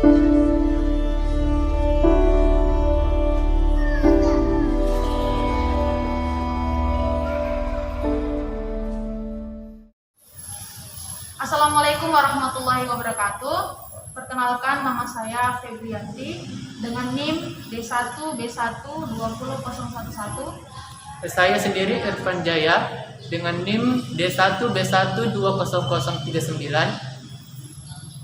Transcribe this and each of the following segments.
Assalamualaikum warahmatullahi wabarakatuh. Perkenalkan, nama saya Febrianti dengan NIM D1B1200111. Saya sendiri Irfan Jaya dengan NIM D1B1200039.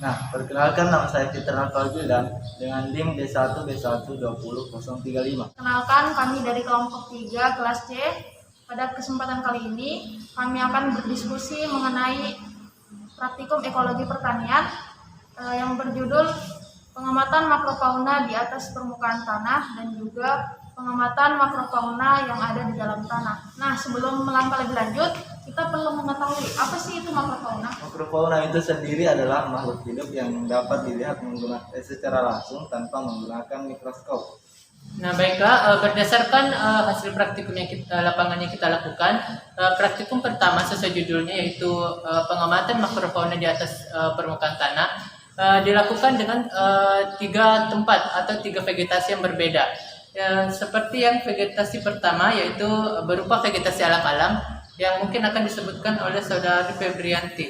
Nah, perkenalkan, nama saya Fitra Alfagildan dengan NIM D1B1200035. Kenalkan, kami dari kelompok 3 kelas C. Pada kesempatan kali ini kami akan berdiskusi mengenai praktikum ekologi pertanian yang berjudul pengamatan makrofauna di atas permukaan tanah dan juga pengamatan makrofauna yang ada di dalam tanah. Nah, sebelum melangkah lebih lanjut, kita perlu mengetahui apa sih itu makrofauna. Makrofauna itu sendiri adalah makhluk hidup yang dapat dilihat secara langsung tanpa menggunakan mikroskop. Nah, baiklah, berdasarkan hasil praktikum yang lapangan yang kita lakukan, praktikum pertama sesuai judulnya yaitu pengamatan makrofauna di atas permukaan tanah dilakukan dengan 3 tempat atau 3 vegetasi yang berbeda. Seperti yang vegetasi pertama yaitu berupa vegetasi alam-alam yang mungkin akan disebutkan oleh saudari Febrianti.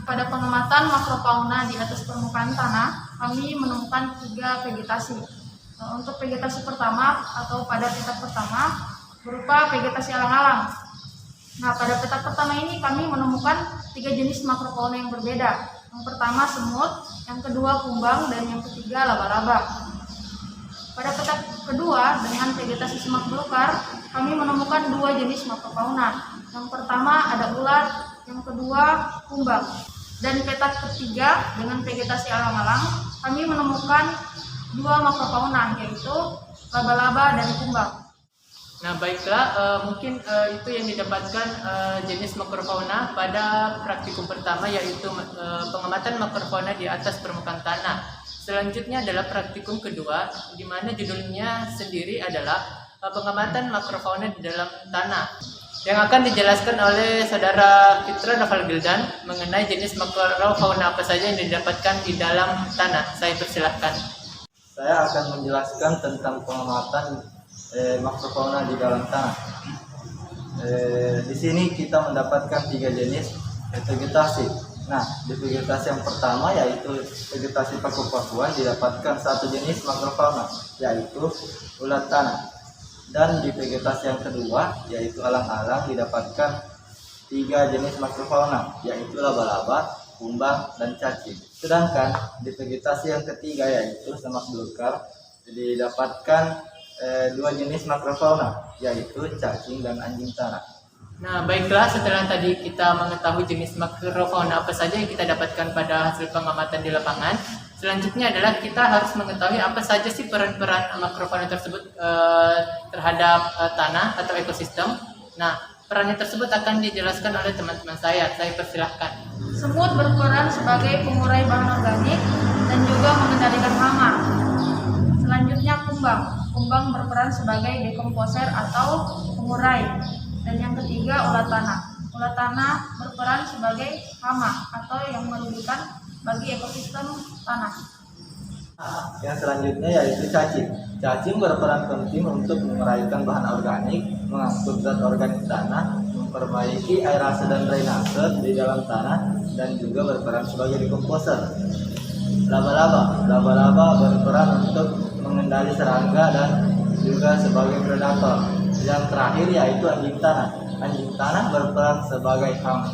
Pada pengamatan makrofauna di atas permukaan tanah, kami menemukan 3 vegetasi. Untuk vegetasi pertama atau pada petak pertama berupa vegetasi alang-alang. Nah, pada petak pertama ini kami menemukan 3 jenis makrofauna yang berbeda. Yang pertama semut, yang kedua kumbang, dan yang ketiga laba-laba. Pada petak kedua dengan vegetasi semak belukar, kami menemukan 2 jenis makrofauna. Yang pertama ada ulat, yang kedua kumbang. Dan petak ketiga dengan vegetasi alang-alang, kami menemukan 2 makrofauna, yaitu laba-laba dan kumbang. Nah, baiklah, mungkin itu yang didapatkan jenis makrofauna pada praktikum pertama yaitu pengamatan makrofauna di atas permukaan tanah. Selanjutnya adalah praktikum kedua, di mana judulnya sendiri adalah pengamatan makrofauna di dalam tanah, yang akan dijelaskan oleh saudara Fitra Alfagildan mengenai jenis makrofauna apa saja yang didapatkan di dalam tanah. Saya persilahkan. Saya akan menjelaskan tentang pengamatan makrofauna di dalam tanah. Di sini kita mendapatkan 3 jenis vegetasi. Nah, di vegetasi yang pertama yaitu vegetasi paku-pakuan didapatkan 1 jenis makrofauna yaitu ulat tanah. Dan di vegetasi yang kedua yaitu alang-alang didapatkan 3 jenis makrofauna yaitu laba-laba, kumbang, dan cacing. Sedangkan di vegetasi yang ketiga yaitu semak belukar didapatkan 2 jenis makrofauna yaitu cacing dan anjing tanah. Nah, baiklah, setelah tadi kita mengetahui jenis makrofauna apa saja yang kita dapatkan pada hasil pengamatan di lapangan, selanjutnya adalah kita harus mengetahui apa saja sih peran-peran makrofauna tersebut terhadap tanah atau ekosistem. Nah, perannya tersebut akan dijelaskan oleh teman-teman saya. Saya persilahkan. Semut berperan sebagai pengurai bahan organik dan juga mengendalikan hama. Selanjutnya kumbang. Kumbang berperan sebagai dekomposer atau pengurai. Dan yang ketiga ulat tanah. Ulat tanah berperan sebagai hama atau yang merugikan bagi ekosistem tanah. Yang selanjutnya yaitu cacing. Cacing berperan penting untuk menguraikan bahan organik, mengangkut zat organik tanah, memperbaiki aerasi dan drainase di dalam tanah, dan juga berperan sebagai dekomposer. Laba-laba berperan untuk mengendali serangga dan juga sebagai predator. Yang terakhir yaitu anjing tanah. Anjing tanah berperan sebagai hama.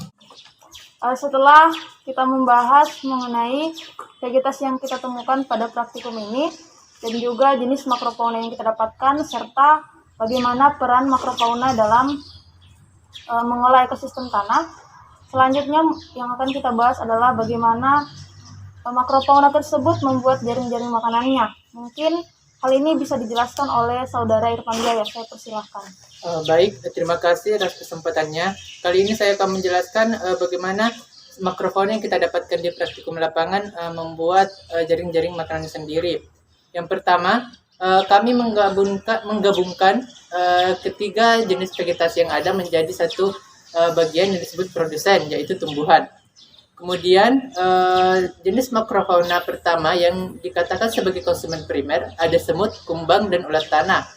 Setelah kita membahas mengenai vegetasi yang kita temukan pada praktikum ini dan juga jenis makrofauna yang kita dapatkan serta bagaimana peran makrofauna dalam mengolah ekosistem tanah, selanjutnya yang akan kita bahas adalah bagaimana makrofauna tersebut membuat jaring-jaring makanannya. Mungkin hal ini bisa dijelaskan oleh saudara Irfan Jaya. Saya persilahkan. Baik, terima kasih atas kesempatannya. Kali ini saya akan menjelaskan bagaimana makrofauna yang kita dapatkan di praktikum lapangan membuat jaring-jaring makanan sendiri. Yang pertama, kami menggabungkan ketiga jenis vegetasi yang ada menjadi satu bagian yang disebut produsen, yaitu tumbuhan. Kemudian jenis makrofauna pertama yang dikatakan sebagai konsumen primer ada semut, kumbang, dan ulat tanah.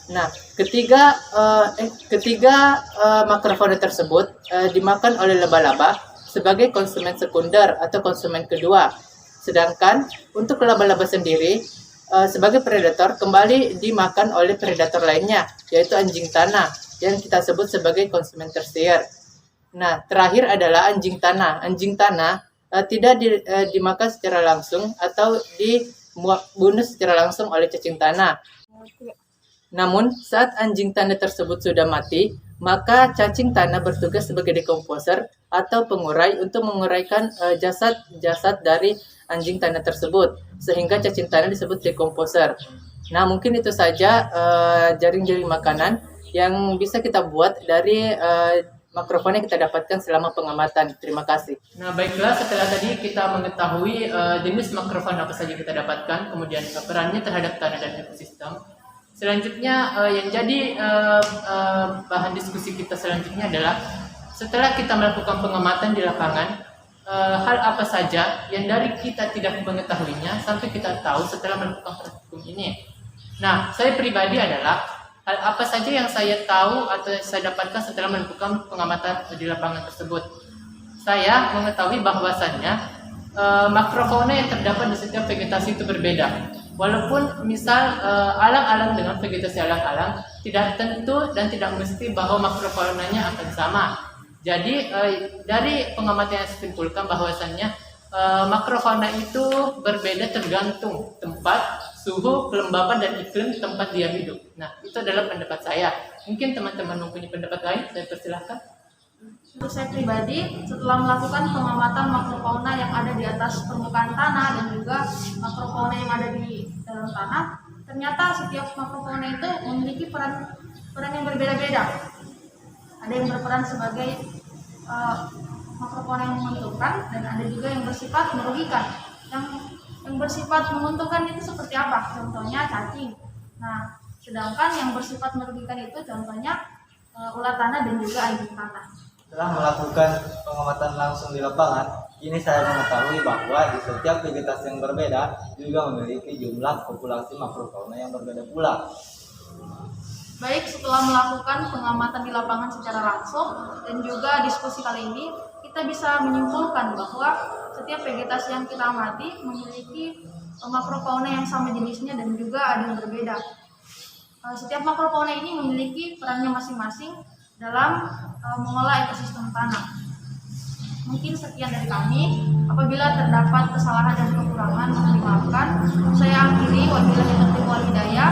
Nah, ketiga makrofauna tersebut dimakan oleh laba-laba sebagai konsumen sekunder atau konsumen kedua. Sedangkan untuk laba-laba sendiri sebagai predator kembali dimakan oleh predator lainnya, yaitu anjing tanah yang kita sebut sebagai konsumen tersier. Nah, terakhir adalah anjing tanah. Anjing tanah tidak dimakan secara langsung atau dibunuh secara langsung oleh cacing tanah. Namun, saat anjing tanah tersebut sudah mati, maka cacing tanah bertugas sebagai dekomposer atau pengurai untuk menguraikan jasad-jasad dari anjing tanah tersebut, sehingga cacing tanah disebut dekomposer. Nah, mungkin itu saja jaring-jaring makanan yang bisa kita buat dari makrofauna yang kita dapatkan selama pengamatan. Terima kasih. Nah, baiklah, setelah tadi kita mengetahui jenis makrofauna apa saja kita dapatkan, kemudian perannya terhadap tanah dan ekosistem. Selanjutnya yang jadi bahan diskusi kita selanjutnya adalah setelah kita melakukan pengamatan di lapangan, hal apa saja yang dari kita tidak mengetahuinya sampai kita tahu setelah melakukan praktikum ini. Nah, saya pribadi adalah hal apa saja yang saya tahu atau saya dapatkan setelah melakukan pengamatan di lapangan tersebut. Saya mengetahui bahwasannya makrofauna yang terdapat di setiap vegetasi itu berbeda. Walaupun misal alang-alang dengan vegetasi alang-alang, tidak tentu dan tidak mesti bahwa makrofaunanya akan sama. Jadi dari pengamatan yang saya simpulkan bahwasannya makrofauna itu berbeda tergantung tempat, suhu, kelembapan, dan iklim tempat dia hidup. Nah, itu adalah pendapat saya. Mungkin teman-teman mempunyai pendapat lain, saya persilahkan. Untuk saya pribadi, setelah melakukan pengamatan makrofauna yang ada di atas permukaan tanah dan juga makrofauna yang ada di dalam tanah, ternyata setiap makrofauna itu memiliki peran yang berbeda-beda. Ada yang berperan sebagai makrofauna yang menguntungkan, dan ada juga yang bersifat merugikan. Yang bersifat menguntungkan itu seperti apa? Contohnya cacing. Nah, sedangkan yang bersifat merugikan itu contohnya ulat tanah dan juga anjing tanah. Setelah melakukan pengamatan langsung di lapangan, kini saya mengetahui bahwa di setiap vegetasi yang berbeda juga memiliki jumlah populasi makrofauna yang berbeda pula. Baik, setelah melakukan pengamatan di lapangan secara langsung dan juga diskusi kali ini, kita bisa menyimpulkan bahwa setiap vegetasi yang kita amati memiliki makrofauna yang sama jenisnya dan juga ada yang berbeda. Setiap makrofauna ini memiliki perannya masing-masing dalam mengolah ekosistem tanah. Mungkin sekian dari kami. Apabila terdapat kesalahan dan kekurangan, mohon dimaafkan. Saya akhiri, wabillahi taufiq wal hidayah.